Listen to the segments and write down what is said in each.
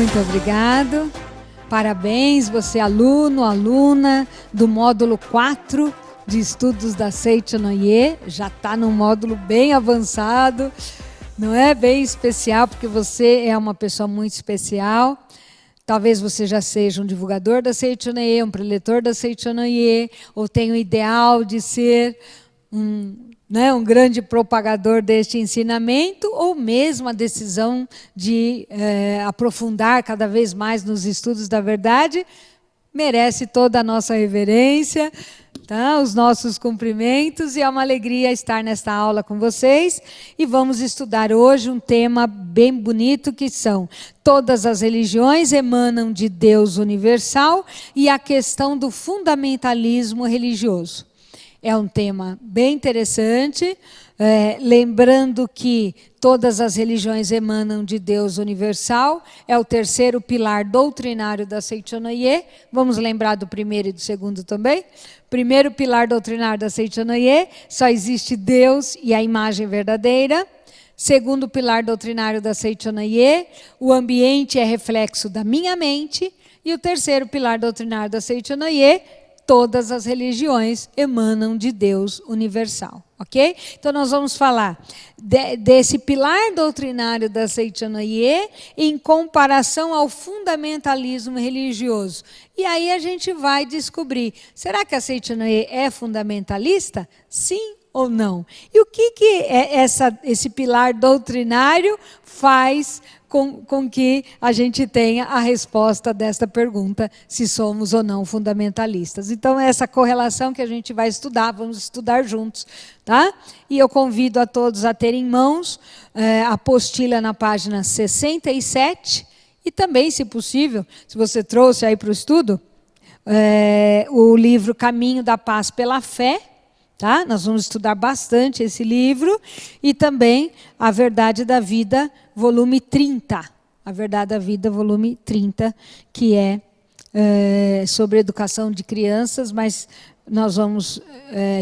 Muito obrigado. Parabéns, você aluno, aluna do módulo 4 de estudos da Seiichi no Ie. Já está num módulo bem avançado, não é? Bem especial, porque você é uma pessoa muito especial. Talvez você já seja um divulgador da Seiichi no Ie, um preletor da Seiichi no Ie, ou tenha o ideal de ser um grande propagador deste ensinamento, ou mesmo a decisão de aprofundar cada vez mais nos estudos da verdade, merece toda a nossa reverência, tá? Os nossos cumprimentos, e é uma alegria estar nesta aula com vocês. E vamos estudar hoje um tema bem bonito, que são: todas as religiões emanam de Deus universal e a questão do fundamentalismo religioso. É um tema bem interessante, lembrando que todas as religiões emanam de Deus universal, é o terceiro pilar doutrinário da Seiichi no Ie. Vamos lembrar do primeiro e do segundo também. Primeiro pilar doutrinário da Seiichi no Ie: só existe Deus e a imagem verdadeira. Segundo pilar doutrinário da Seiichi no Ie: o ambiente é reflexo da minha mente. E o terceiro pilar doutrinário da Seiichi no Ie: todas as religiões emanam de Deus universal, ok? Então nós vamos falar desse pilar doutrinário da Seiichi no Ie em comparação ao fundamentalismo religioso. E aí a gente vai descobrir, será que a Seiichi no Ie é fundamentalista? Sim ou não? E o que esse pilar doutrinário faz com que a gente tenha a resposta desta pergunta, se somos ou não fundamentalistas. Então, essa correlação que a gente vai estudar, vamos estudar juntos, tá? E eu convido a todos a terem em mãos a apostila na página 67, e também, se possível, se você trouxe aí para o estudo, o livro Caminho da Paz pela Fé. Tá? Nós vamos estudar bastante esse livro, e também A Verdade da Vida, volume 30. A Verdade da Vida, volume 30, que é sobre educação de crianças, mas nós vamos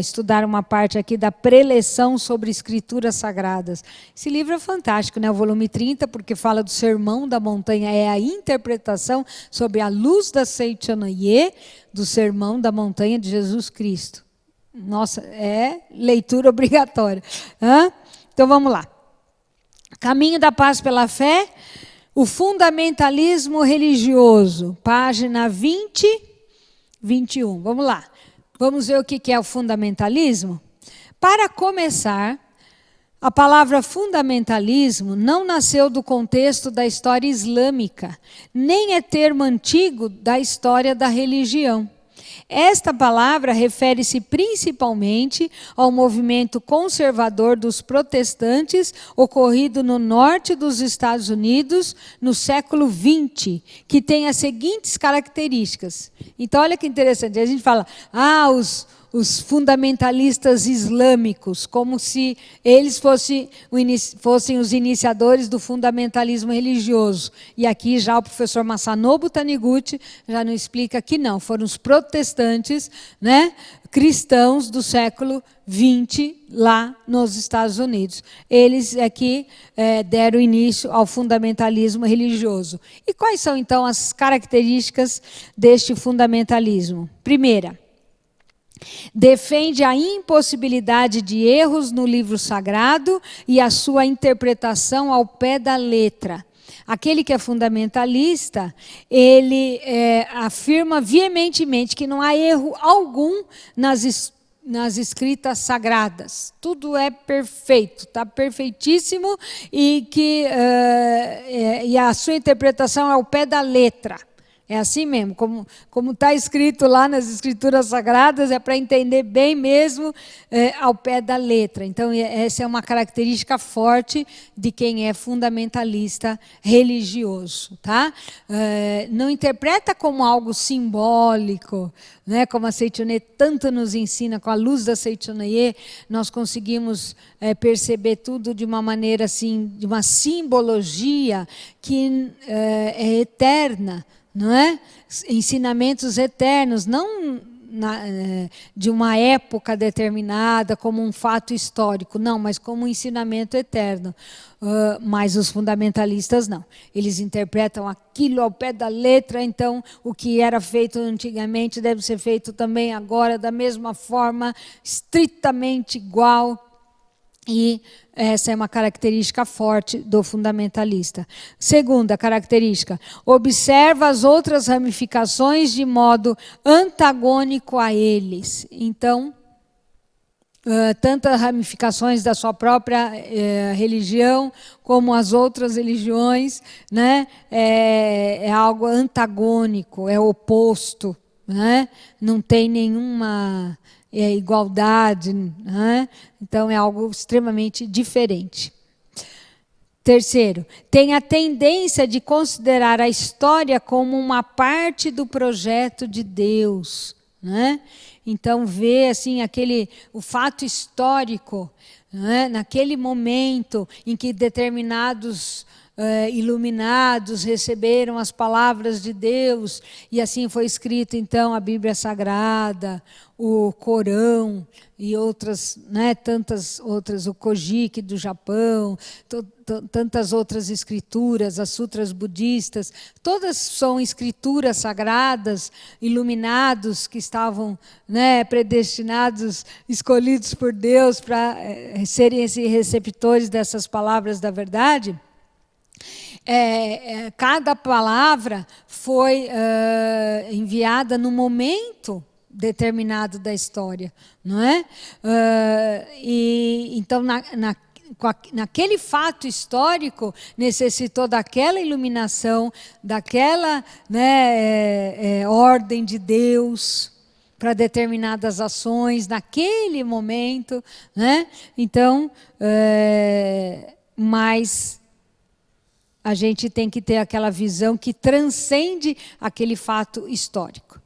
estudar uma parte aqui da preleção sobre escrituras sagradas. Esse livro é fantástico, né? O volume 30, porque fala do Sermão da Montanha, é a interpretação sobre a luz da Seiichi no Ie, do Sermão da Montanha de Jesus Cristo. Nossa, é leitura obrigatória. Então vamos lá. Caminho da Paz pela Fé, o fundamentalismo religioso, página 20, 21. Vamos lá. Vamos ver o que é o fundamentalismo? Para começar, a palavra fundamentalismo não nasceu do contexto da história islâmica, nem é termo antigo da história da religião. Esta palavra refere-se principalmente ao movimento conservador dos protestantes ocorrido no norte dos Estados Unidos no século XX, que tem as seguintes características. Então, olha que interessante, a gente fala, os fundamentalistas islâmicos, como se eles fossem os iniciadores do fundamentalismo religioso. E aqui já o professor Masanobu Taniguchi já nos explica que não, foram os protestantes, né, cristãos do século XX lá nos Estados Unidos. Eles aqui deram início ao fundamentalismo religioso. E quais são então as características deste fundamentalismo? Primeira, defende a impossibilidade de erros no livro sagrado e a sua interpretação ao pé da letra. Aquele que é fundamentalista, ele afirma veementemente que não há erro algum nas escritas sagradas. Tudo é perfeito, está perfeitíssimo, e e a sua interpretação é ao pé da letra. É assim mesmo, como está escrito lá nas Escrituras Sagradas, é para entender bem mesmo ao pé da letra. Então, essa é uma característica forte de quem é fundamentalista religioso. Tá? Não interpreta como algo simbólico, né? Como a Seiichi no Ie tanto nos ensina, com a luz da Seiichi no Ie, nós conseguimos perceber tudo de uma maneira assim, de uma simbologia que é eterna. Não é? Ensinamentos eternos, não de uma época determinada, como um fato histórico. Não, mas como um ensinamento eterno. Mas os fundamentalistas não. Eles interpretam aquilo ao pé da letra, então o que era feito antigamente deve ser feito também agora, da mesma forma, estritamente igual. E essa é uma característica forte do fundamentalista. Segunda característica, observa as outras ramificações de modo antagônico a eles. Então, tantas ramificações da sua própria religião, como as outras religiões, né? É algo antagônico, é oposto, né? Não tem nenhuma igualdade, né? Então é algo extremamente diferente. Terceiro, tem a tendência de considerar a história como uma parte do projeto de Deus, né? Então vê assim o fato histórico, né? Naquele momento em que determinados iluminados receberam as palavras de Deus, e assim foi escrito então a Bíblia Sagrada, o Corão e outras, né, tantas outras, o Kojiki do Japão, tantas outras escrituras, as sutras budistas, todas são escrituras sagradas, iluminados que estavam, né, predestinados, escolhidos por Deus para serem esses receptores dessas palavras da verdade. Cada palavra foi enviada no momento determinado da história, não é? Então, naquele fato histórico, necessitou daquela iluminação, daquela, né, ordem de Deus para determinadas ações, naquele momento, né? Então, mas a gente tem que ter aquela visão que transcende aquele fato histórico.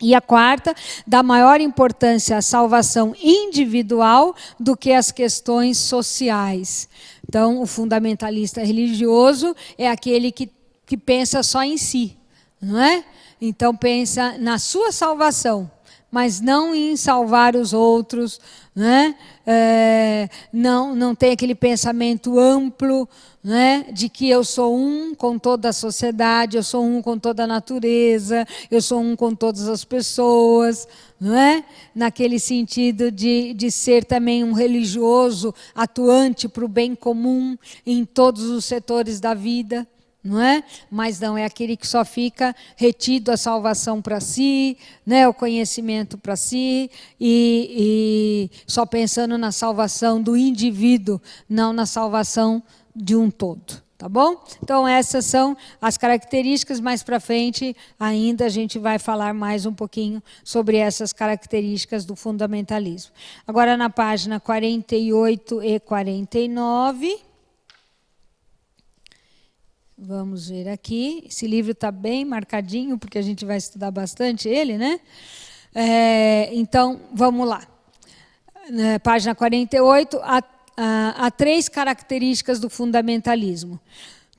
E a quarta, dá maior importância à salvação individual do que às questões sociais. Então, o fundamentalista religioso é aquele que pensa só em si, não é? Então, pensa na sua salvação, mas não em salvar os outros, né? Não tem aquele pensamento amplo, né, de que eu sou um com toda a sociedade, eu sou um com toda a natureza, eu sou um com todas as pessoas, não é? Naquele sentido de ser também um religioso atuante para o bem comum em todos os setores da vida. Não é? Mas não é aquele que só fica retido a salvação para si, né, o conhecimento para si, e só pensando na salvação do indivíduo, não na salvação de um todo. Tá bom? Então essas são as características. Mais para frente ainda a gente vai falar mais um pouquinho sobre essas características do fundamentalismo. Agora na página 48 e 49... Vamos ver aqui. Esse livro está bem marcadinho, porque a gente vai estudar bastante ele, né? Então, vamos lá. Na página 48, há 3 características do fundamentalismo.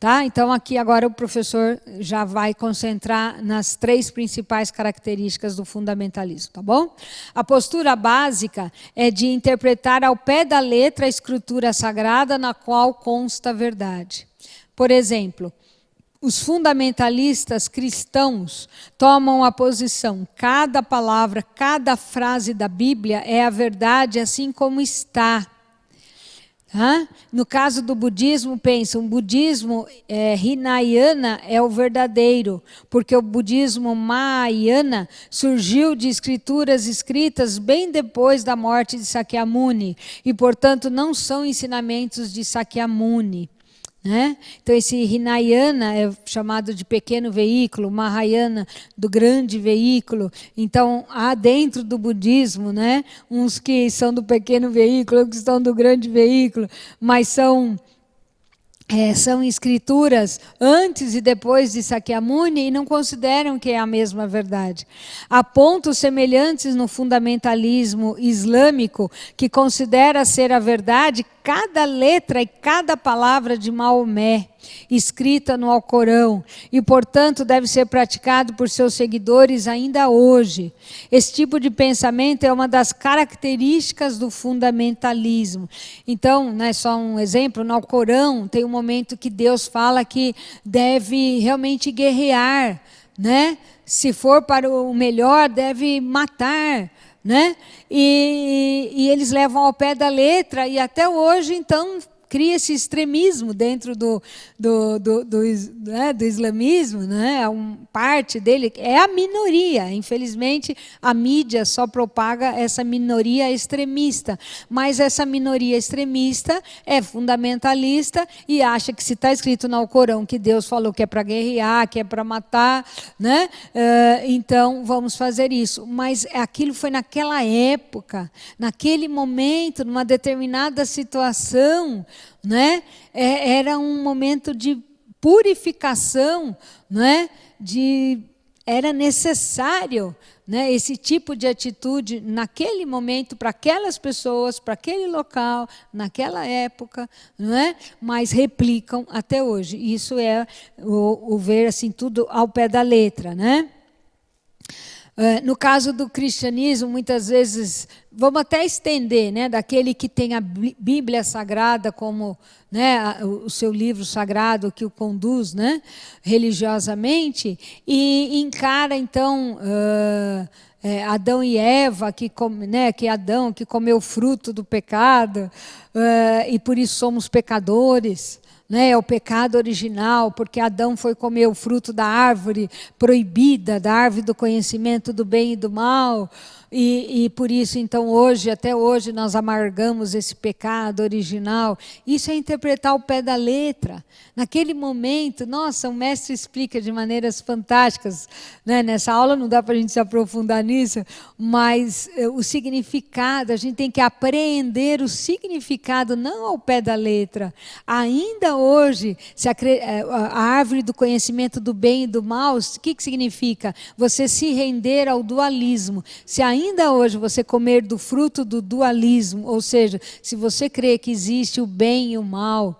Tá? Então, aqui agora o professor já vai concentrar nas 3 principais características do fundamentalismo, tá bom? A postura básica é de interpretar ao pé da letra a escritura sagrada na qual consta a verdade. Por exemplo, os fundamentalistas cristãos tomam a posição: cada palavra, cada frase da Bíblia é a verdade assim como está. No caso do budismo, pensam, o budismo Hinayana é o verdadeiro, porque o budismo Mahayana surgiu de escrituras escritas bem depois da morte de Sakyamuni, e, portanto, não são ensinamentos de Sakyamuni. Né? Então esse Hinayana é chamado de pequeno veículo, Mahayana do grande veículo. Então há dentro do budismo, né, uns que são do pequeno veículo, outros que são do grande veículo, mas são escrituras antes e depois de Sakyamuni e não consideram que é a mesma verdade. Há pontos semelhantes no fundamentalismo islâmico, que considera ser a verdade cada letra e cada palavra de Maomé, escrita no Alcorão, e, portanto, deve ser praticado por seus seguidores ainda hoje. Esse tipo de pensamento é uma das características do fundamentalismo. Então, né, só um exemplo, no Alcorão tem um momento que Deus fala que deve realmente guerrear, né? Se for para o melhor, deve matar, né? E eles levam ao pé da letra, e até hoje, então, cria esse extremismo dentro do islamismo, né? Parte dele é a minoria. Infelizmente, a mídia só propaga essa minoria extremista. Mas essa minoria extremista é fundamentalista e acha que, se está escrito no Alcorão que Deus falou que é para guerrear, que é para matar, né? Então vamos fazer isso. Mas aquilo foi naquela época, naquele momento, numa determinada situação, né? Era um momento de purificação, né? Era necessário, né, esse tipo de atitude naquele momento, para aquelas pessoas, para aquele local, naquela época, não é? Mas replicam até hoje. Isso é o ver assim tudo ao pé da letra, né? No caso do cristianismo, muitas vezes, vamos até estender, né, daquele que tem a Bíblia Sagrada como, né, o seu livro sagrado que o conduz, né, religiosamente, e encara, então, Adão e Eva, que Adão que comeu o fruto do pecado, e por isso somos pecadores. É o pecado original, porque Adão foi comer o fruto da árvore proibida, da árvore do conhecimento do bem e do mal, e por isso, então, até hoje, nós amargamos esse pecado original. Isso é interpretar o pé da letra. Naquele momento, nossa, o mestre explica de maneiras fantásticas, né? Nessa aula não dá para a gente se aprofundar nisso, mas o significado, a gente tem que apreender o significado, não ao pé da letra. Ainda hoje, a árvore do conhecimento do bem e do mal, o que significa? Você se render ao dualismo. Se ainda hoje você comer do fruto do dualismo, ou seja, se você crê que existe o bem e o mal,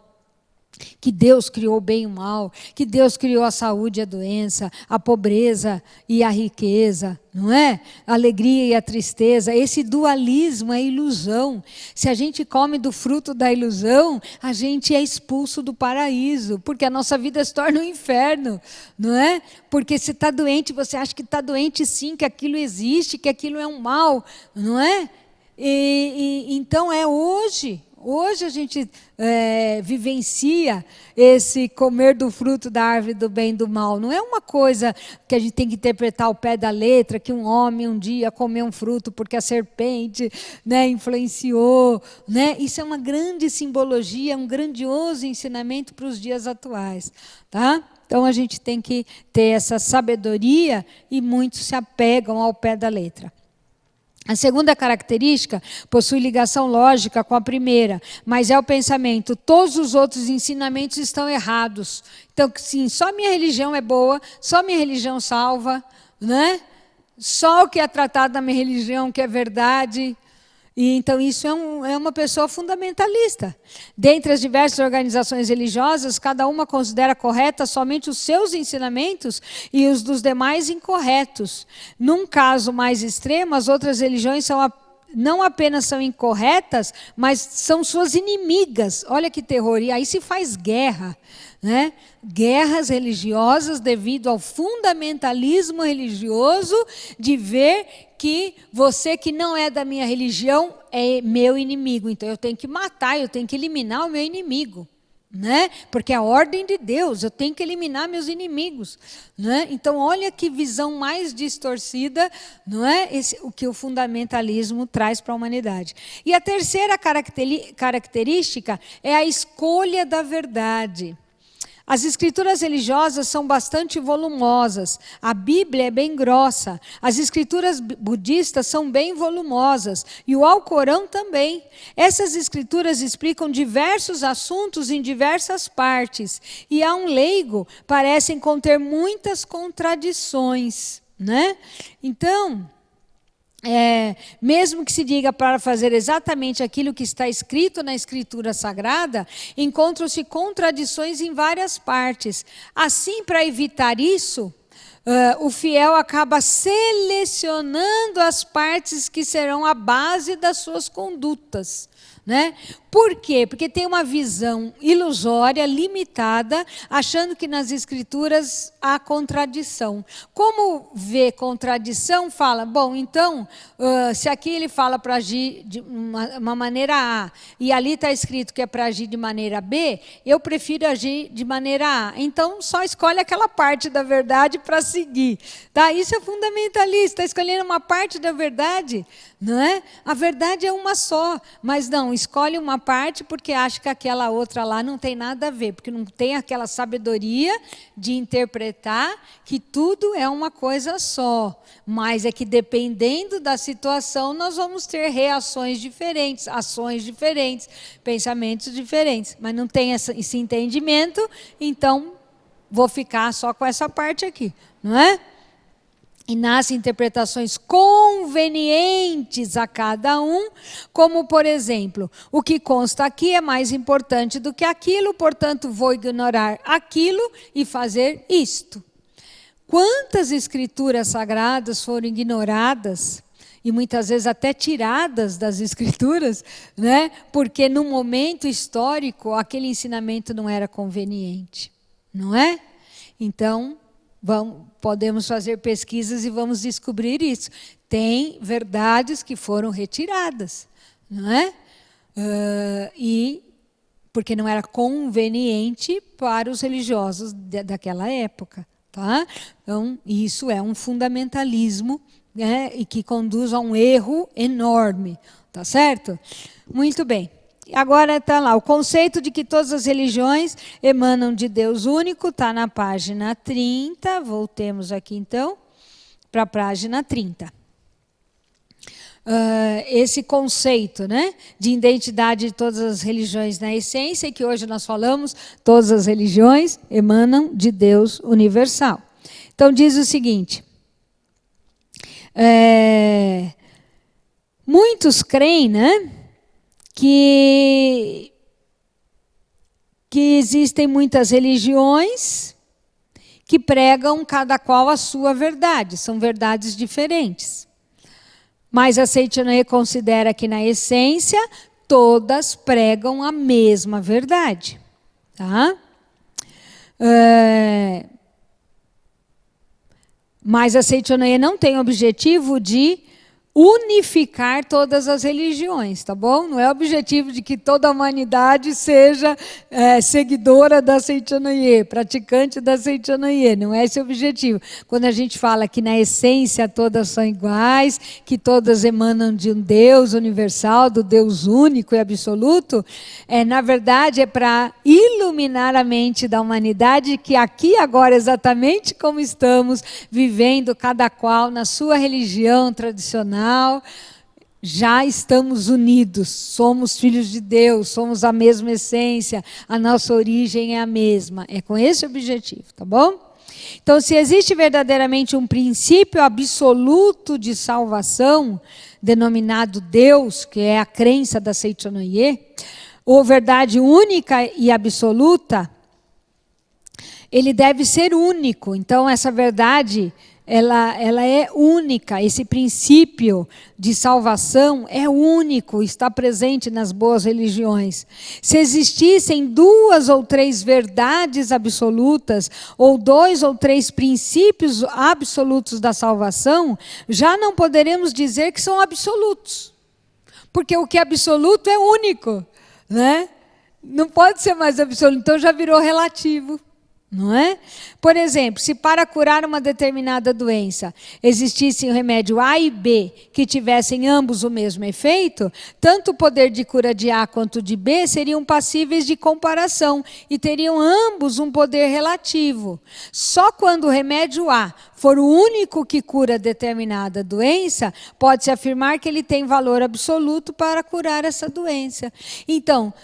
que Deus criou o bem e o mal, que Deus criou a saúde e a doença, a pobreza e a riqueza, não é? A alegria e a tristeza. Esse dualismo é ilusão. Se a gente come do fruto da ilusão, a gente é expulso do paraíso, porque a nossa vida se torna um inferno, não é? Porque se está doente, você acha que está doente sim, que aquilo existe, que aquilo é um mal, não é? Então é hoje. Hoje a gente vivencia esse comer do fruto da árvore do bem e do mal. Não é uma coisa que a gente tem que interpretar ao pé da letra, que um homem um dia comeu um fruto porque a serpente, né, influenciou. Né? Isso é uma grande simbologia, um grandioso ensinamento para os dias atuais. Tá? Então a gente tem que ter essa sabedoria e muitos se apegam ao pé da letra. A segunda característica possui ligação lógica com a primeira, mas é o pensamento: todos os outros ensinamentos estão errados. Então, sim, só minha religião é boa, só minha religião salva, né? Só o que é tratado na minha religião que é verdade. E então isso é uma pessoa fundamentalista. Dentre as diversas organizações religiosas, cada uma considera correta somente os seus ensinamentos e os dos demais incorretos. Num caso mais extremo, as outras religiões não apenas são incorretas, mas são suas inimigas. Olha que terror. E aí se faz guerra, né? Guerras religiosas devido ao fundamentalismo religioso de ver que você que não é da minha religião é meu inimigo. Então eu tenho que matar, eu tenho que eliminar o meu inimigo. Né? Porque é a ordem de Deus, eu tenho que eliminar meus inimigos. Né? Então olha que visão mais distorcida, não é? O que o fundamentalismo traz para a humanidade. E a terceira característica é a escolha da verdade. As escrituras religiosas são bastante volumosas. A Bíblia é bem grossa. As escrituras budistas são bem volumosas. E o Alcorão também. Essas escrituras explicam diversos assuntos em diversas partes. E a um leigo parecem conter muitas contradições. Né? Então, mesmo que se diga para fazer exatamente aquilo que está escrito na Escritura Sagrada, encontram-se contradições em várias partes. Assim, para evitar isso, o fiel acaba selecionando as partes que serão a base das suas condutas. Né? Por quê? Porque tem uma visão ilusória, limitada, achando que nas Escrituras há contradição. Como vê contradição, fala, bom, então, se aqui ele fala para agir de uma maneira A, e ali está escrito que é para agir de maneira B, eu prefiro agir de maneira A. Então, só escolhe aquela parte da verdade para seguir. Tá? Isso é fundamentalista, está escolhendo uma parte da verdade, não é? A verdade é uma só, mas não, escolhe uma parte porque acha que aquela outra lá não tem nada a ver, porque não tem aquela sabedoria de interpretar que tudo é uma coisa só. Mas é que dependendo da situação, nós vamos ter reações diferentes, ações diferentes, pensamentos diferentes. Mas não tem esse entendimento, então vou ficar só com essa parte aqui, não é? E nascem interpretações convenientes a cada um, como, por exemplo, o que consta aqui é mais importante do que aquilo, portanto, vou ignorar aquilo e fazer isto. Quantas escrituras sagradas foram ignoradas, e muitas vezes até tiradas das escrituras, né? Porque no momento histórico aquele ensinamento não era conveniente, não é? Então, podemos fazer pesquisas e vamos descobrir isso. Tem verdades que foram retiradas, não é? Porque não era conveniente para os religiosos daquela época. Tá? Então, isso é um fundamentalismo, né, e que conduz a um erro enorme. Tá certo? Muito bem. Agora está lá, o conceito de que todas as religiões emanam de Deus único, está na página 30, voltemos aqui então, para a página 30. Esse conceito, né, de identidade de todas as religiões na essência, que hoje nós falamos, todas as religiões emanam de Deus universal. Então diz o seguinte, muitos creem, né, que existem muitas religiões que pregam cada qual a sua verdade, são verdades diferentes. Mas a Seichanoye considera que, na essência, todas pregam a mesma verdade. Tá? Mas a Seichanoye não tem o objetivo de unificar todas as religiões, tá bom? Não é o objetivo de que toda a humanidade seja seguidora da Seichanoye, praticante da Seichanoye, não é esse o objetivo. Quando a gente fala que na essência todas são iguais, que todas emanam de um Deus universal, do Deus único e absoluto, na verdade é para iluminar a mente da humanidade que aqui agora, exatamente como estamos vivendo cada qual na sua religião tradicional, já estamos unidos, somos filhos de Deus, somos a mesma essência, a nossa origem é a mesma. É com esse objetivo, tá bom? Então, se existe verdadeiramente um princípio absoluto de salvação, denominado Deus, que é a crença da Seichanoye, ou verdade única e absoluta, ele deve ser único. Então, essa verdade, ela é única, esse princípio de salvação é único, está presente nas boas religiões. Se existissem 2 ou 3 verdades absolutas, ou 2 ou 3 princípios absolutos da salvação, já não poderemos dizer que são absolutos. Porque o que é absoluto é único, né? Não pode ser mais absoluto, então já virou relativo. Não é? Por exemplo, se para curar uma determinada doença existisse o remédio A e B que tivessem ambos o mesmo efeito, tanto o poder de cura de A quanto de B seriam passíveis de comparação e teriam ambos um poder relativo. Só quando o remédio A for o único que cura determinada doença, pode-se afirmar que ele tem valor absoluto para curar essa doença. Então,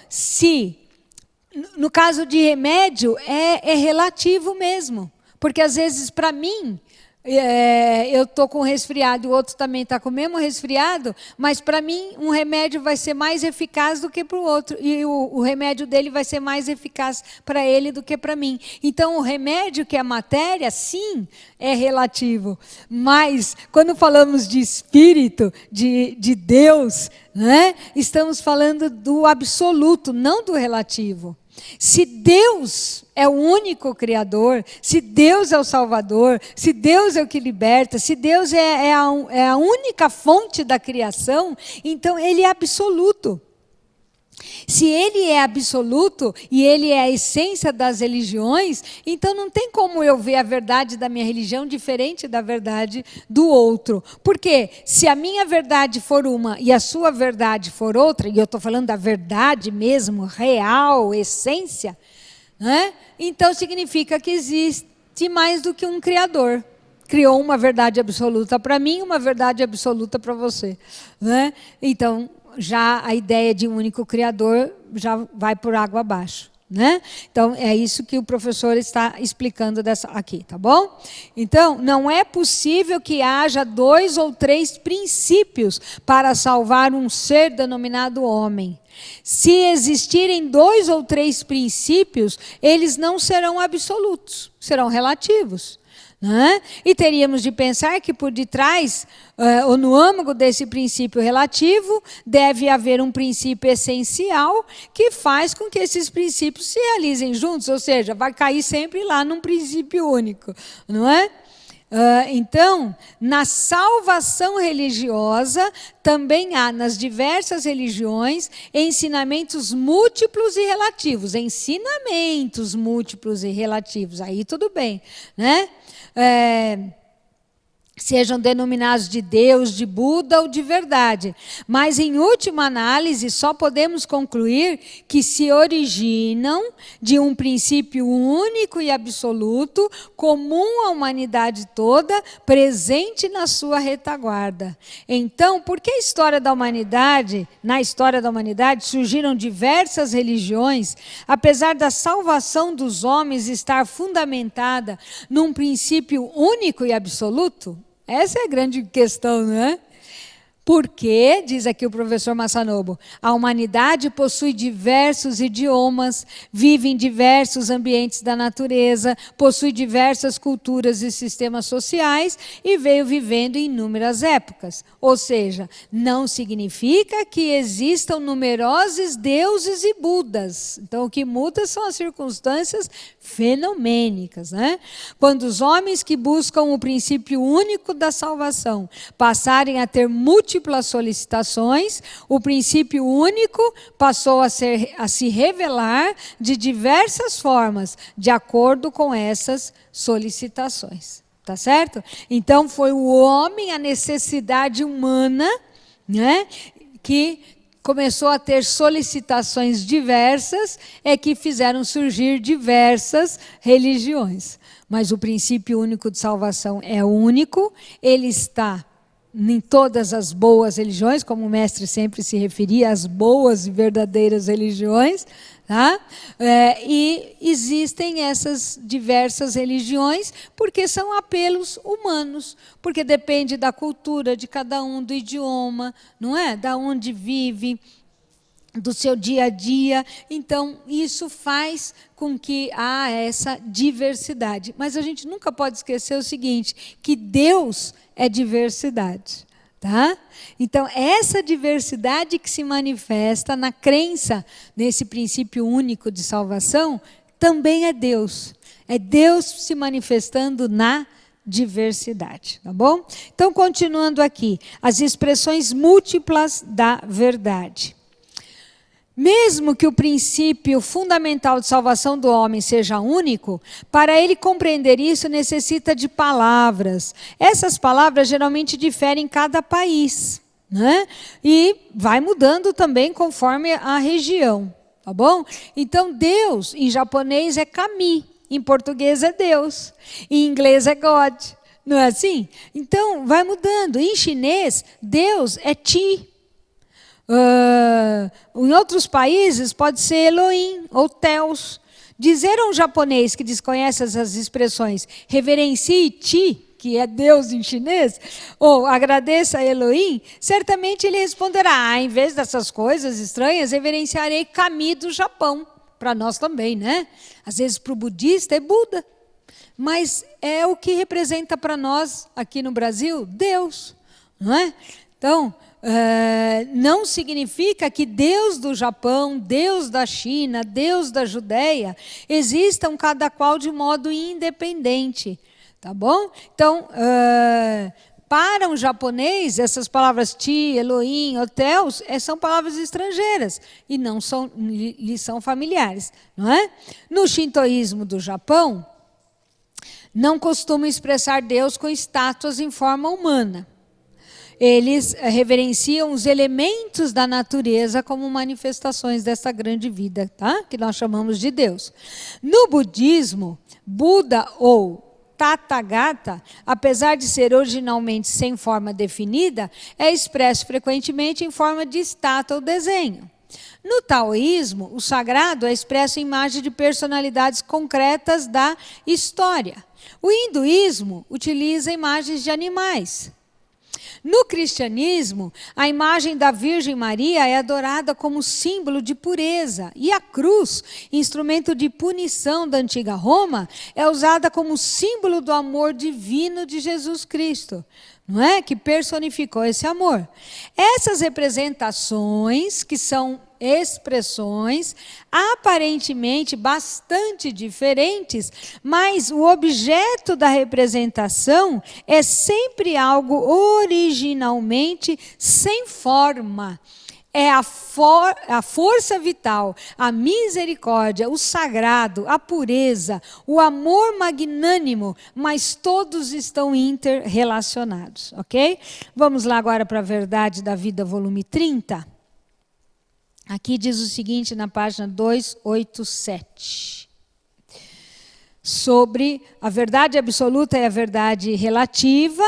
no caso de remédio, é relativo mesmo. Porque às vezes, para mim, eu estou com resfriado e o outro também está com o mesmo resfriado, mas para mim um remédio vai ser mais eficaz do que para o outro. E o remédio dele vai ser mais eficaz para ele do que para mim. Então o remédio, que é a matéria, sim, é relativo. Mas quando falamos de espírito, de Deus, né, estamos falando do absoluto, não do relativo. Se Deus é o único Criador, se Deus é o Salvador, se Deus é o que liberta, se Deus é a única fonte da criação, então Ele é absoluto. Se Ele é absoluto e Ele é a essência das religiões, então não tem como eu ver a verdade da minha religião diferente da verdade do outro. Porque se a minha verdade for uma e a sua verdade for outra, e eu estou falando da verdade mesmo, real, essência, né? Então significa que existe mais do que um Criador. Criou uma verdade absoluta para mim, uma verdade absoluta para você, né? Então, já a ideia de um único Criador já vai por água abaixo, né? Então, é isso que o professor está explicando aqui, tá bom? Então, não é possível que haja 2 ou 3 princípios para salvar um ser denominado homem. Se existirem 2 ou 3 princípios, eles não serão absolutos, serão relativos. Né? E teríamos de pensar que por detrás, ou no âmago desse princípio relativo, deve haver um princípio essencial que faz com que esses princípios se realizem juntos, ou seja, vai cair sempre lá num princípio único, não é? Então, na salvação religiosa, também há nas diversas religiões ensinamentos múltiplos e relativos. Ensinamentos múltiplos e relativos, aí tudo bem, né? Sejam denominados de Deus, de Buda ou de verdade. Mas, em última análise, só podemos concluir que se originam de um princípio único e absoluto, comum à humanidade toda, presente na sua retaguarda. Então, por que na história da humanidade, surgiram diversas religiões, apesar da salvação dos homens estar fundamentada num princípio único e absoluto? Essa é a grande questão, não é? Porque, diz aqui o professor Masanobu, a humanidade possui diversos idiomas, vive em diversos ambientes da natureza, possui diversas culturas e sistemas sociais e veio vivendo em inúmeras épocas. Ou seja, não significa que existam numerosos deuses e budas. Então, o que muda são as circunstâncias fenomênicas, né? Quando os homens que buscam o princípio único da salvação passarem a ter múltiplas solicitações, o princípio único passou a se revelar de diversas formas, de acordo com essas solicitações. Tá certo? Então, foi o homem, a necessidade humana, né, que começou a ter solicitações diversas, é que fizeram surgir diversas religiões. Mas o princípio único de salvação é único, ele está em todas as boas religiões, como o mestre sempre se referia, às boas e verdadeiras religiões, tá? E existem essas diversas religiões porque são apelos humanos, porque depende da cultura de cada um, do idioma, não é? Da onde vive, do seu dia a dia. Então, isso faz com que há essa diversidade. Mas a gente nunca pode esquecer o seguinte, que Deus é diversidade. Tá? Então, essa diversidade que se manifesta na crença nesse princípio único de salvação, também é Deus. É Deus se manifestando na diversidade, tá bom? Então, continuando aqui, as expressões múltiplas da verdade. Mesmo que o princípio fundamental de salvação do homem seja único, para ele compreender isso necessita de palavras. Essas palavras geralmente diferem em cada país, né? E vai mudando também conforme a região, tá bom? Então, Deus, em japonês é kami, em português é Deus, em inglês é God, não é assim? Então, vai mudando. Em chinês, Deus é Chi. Em outros países pode ser Elohim ou Theos. Dizer a um japonês que desconhece essas expressões, reverencie Ti, que é Deus em chinês, ou agradeça a Elohim, certamente ele responderá, em vez dessas coisas estranhas, reverenciarei Kami do Japão. Para nós também, né? Às vezes para o budista é Buda, mas é o que representa para nós aqui no Brasil Deus, não é? Então, não significa que Deus do Japão, Deus da China, Deus da Judéia existam cada qual de modo independente, tá bom? Então, para um japonês, essas palavras Ti, Elohim, Oteus, são palavras estrangeiras e não lhe são familiares, não é? No shintoísmo do Japão, não costumam expressar Deus com estátuas em forma humana. Eles reverenciam os elementos da natureza como manifestações dessa grande vida, tá? Que nós chamamos de Deus. No budismo, Buda ou Tathagata, apesar de ser originalmente sem forma definida, é expresso frequentemente em forma de estátua ou desenho. No taoísmo, o sagrado é expresso em imagem de personalidades concretas da história. O hinduísmo utiliza imagens de animais. No cristianismo, a imagem da Virgem Maria é adorada como símbolo de pureza, e a cruz, instrumento de punição da antiga Roma, é usada como símbolo do amor divino de Jesus Cristo, não é? Que personificou esse amor. Essas representações, que são expressões aparentemente bastante diferentes, mas o objeto da representação é sempre algo originalmente sem forma. É a força vital, a misericórdia, o sagrado, a pureza, o amor magnânimo, mas todos estão interrelacionados, ok? Vamos lá agora para a Verdade da Vida, volume 30. Aqui diz o seguinte na página 287. Sobre a verdade absoluta e a verdade relativa.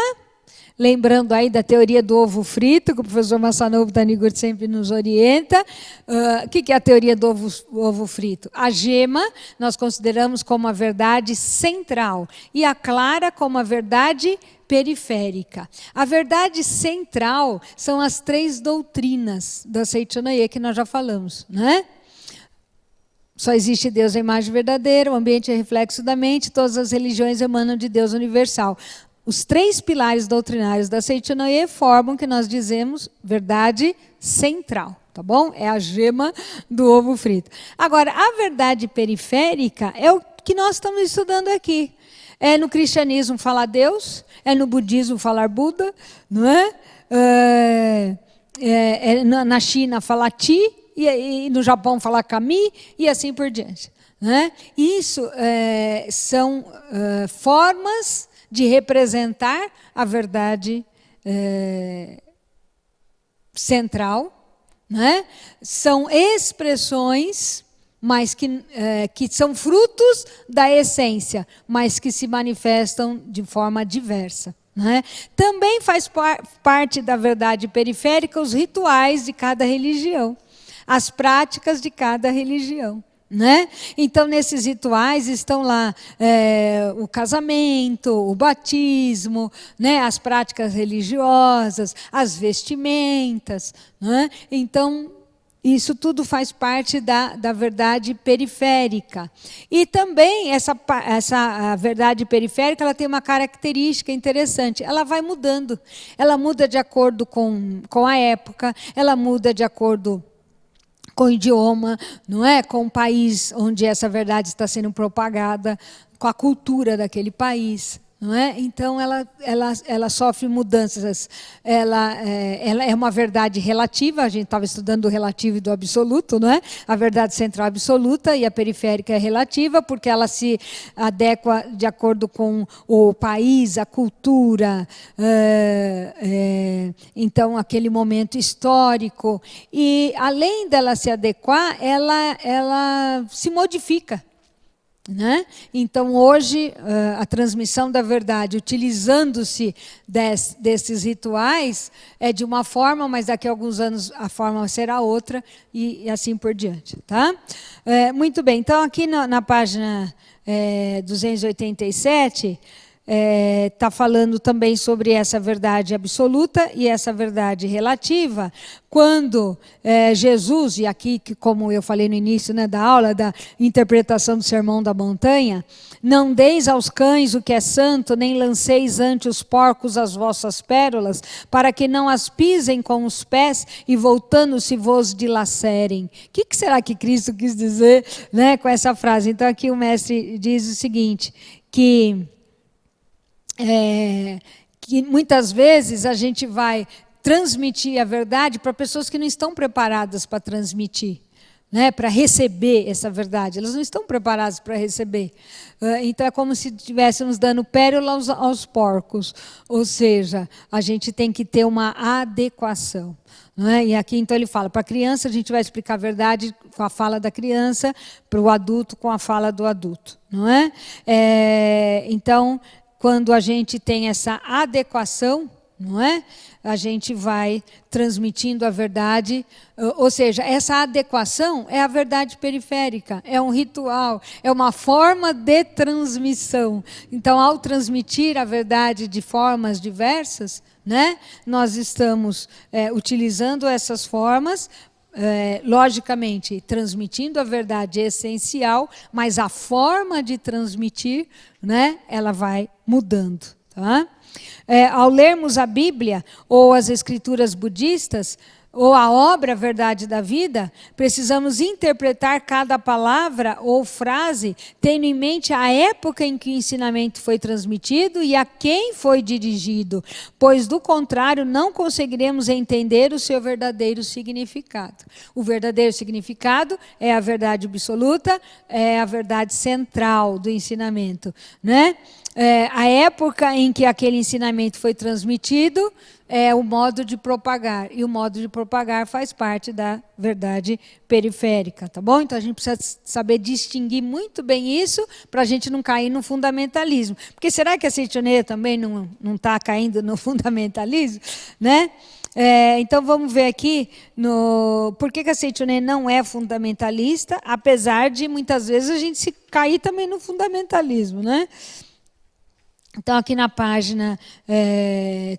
Lembrando aí da teoria do ovo frito, que o professor Masanobu Taniguchi sempre nos orienta. O que é a teoria do ovo frito? A gema nós consideramos como a verdade central e a clara como a verdade periférica. A verdade central são as 3 doutrinas da Seichanoye que nós já falamos, né? Só existe Deus, a imagem verdadeira, o ambiente é reflexo da mente, todas as religiões emanam de Deus universal. Os 3 pilares doutrinários da Seichanoye formam o que nós dizemos verdade central, tá bom? É a gema do ovo frito. Agora, a verdade periférica é o que nós estamos estudando aqui. É no cristianismo falar Deus, é no budismo falar Buda, não é? Na China falar Ti, e no Japão falar Kami, e assim por diante. Né? Isso são formas de representar a verdade central, né? São expressões, mas que são frutos da essência, mas que se manifestam de forma diversa. Né? Também faz parte da verdade periférica os rituais de cada religião, as práticas de cada religião. Né? Então, nesses rituais estão lá o casamento, o batismo, né? As práticas religiosas, as vestimentas. Né? Então, isso tudo faz parte da verdade periférica. E também essa verdade periférica ela tem uma característica interessante. Ela vai mudando. Ela muda de acordo com a época, ela muda de acordo com o idioma, não é? Com o país onde essa verdade está sendo propagada, com a cultura daquele país. Não é? Então, ela sofre mudanças. Ela é uma verdade relativa, a gente estava estudando o relativo e do absoluto, não é? A verdade central é absoluta e a periférica é relativa, porque ela se adequa de acordo com o país, a cultura, então, aquele momento histórico. E, além dela se adequar, ela se modifica. Né? Então, hoje, a transmissão da verdade, utilizando-se desses rituais, é de uma forma, mas daqui a alguns anos a forma será outra, e assim por diante. Tá? Muito bem, então aqui na página 287, está falando também sobre essa verdade absoluta e essa verdade relativa, quando Jesus, e aqui, como eu falei no início, né, da aula, da interpretação do Sermão da Montanha, não deis aos cães o que é santo, nem lanceis ante os porcos as vossas pérolas, para que não as pisem com os pés e voltando-se vos dilacerem. O que será que Cristo quis dizer, né, com essa frase? Então aqui o mestre diz o seguinte, que muitas vezes a gente vai transmitir a verdade para pessoas que não estão preparadas para transmitir, né, para receber essa verdade. Elas não estão preparadas para receber. Então é como se estivéssemos dando pérolas aos porcos. Ou seja, a gente tem que ter uma adequação. Não é? E aqui então ele fala, para a criança a gente vai explicar a verdade com a fala da criança, para o adulto com a fala do adulto. Não é? Então, quando a gente tem essa adequação, não é? A gente vai transmitindo a verdade, ou seja, essa adequação é a verdade periférica, é um ritual, é uma forma de transmissão. Então, ao transmitir a verdade de formas diversas, né, nós estamos utilizando essas formas, logicamente, transmitindo a verdade essencial, mas a forma de transmitir, né, ela vai mudando. Tá? Ao lermos a Bíblia ou as escrituras budistas, ou a obra Verdade da Vida, precisamos interpretar cada palavra ou frase, tendo em mente a época em que o ensinamento foi transmitido e a quem foi dirigido, pois, do contrário, não conseguiremos entender o seu verdadeiro significado. O verdadeiro significado é a verdade absoluta, é a verdade central do ensinamento, né? A época em que aquele ensinamento foi transmitido é o modo de propagar, e o modo de propagar faz parte da verdade periférica, tá bom? Então a gente precisa saber distinguir muito bem isso para a gente não cair no fundamentalismo. Porque será que a Seichoneia também não está caindo no fundamentalismo? Né? Então vamos ver aqui por que a Seichoneia não é fundamentalista, apesar de muitas vezes a gente se cair também no fundamentalismo, né? Então, aqui na página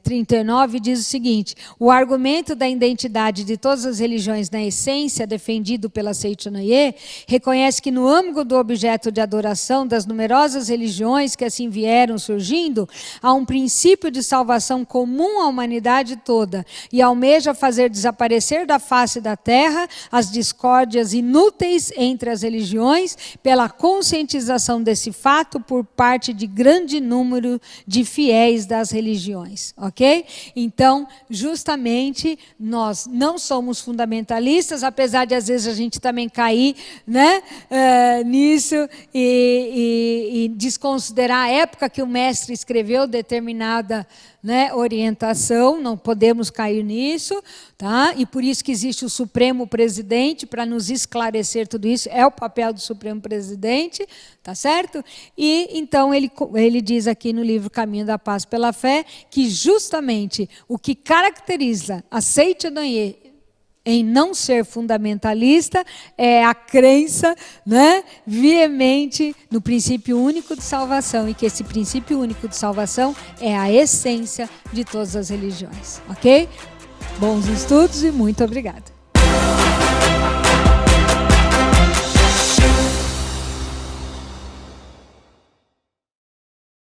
39, diz o seguinte, o argumento da identidade de todas as religiões na essência, defendido pela Seichonoye, reconhece que no âmago do objeto de adoração das numerosas religiões que assim vieram surgindo, há um princípio de salvação comum à humanidade toda e almeja fazer desaparecer da face da terra as discórdias inúteis entre as religiões pela conscientização desse fato por parte de grande número de fiéis das religiões, ok? Então, justamente, nós não somos fundamentalistas, apesar de às vezes a gente também cair, né, nisso e desconsiderar a época que o mestre escreveu determinada, né, orientação, não podemos cair nisso, tá? E por isso que existe o Supremo Presidente, para nos esclarecer tudo isso, é o papel do Supremo Presidente, tá certo? E então ele diz aqui no livro Caminho da Paz pela Fé, que justamente o que caracteriza a Seichonoye em não ser fundamentalista é a crença, né, veemente no princípio único de salvação, e que esse princípio único de salvação é a essência de todas as religiões, ok? Bons estudos e muito obrigada.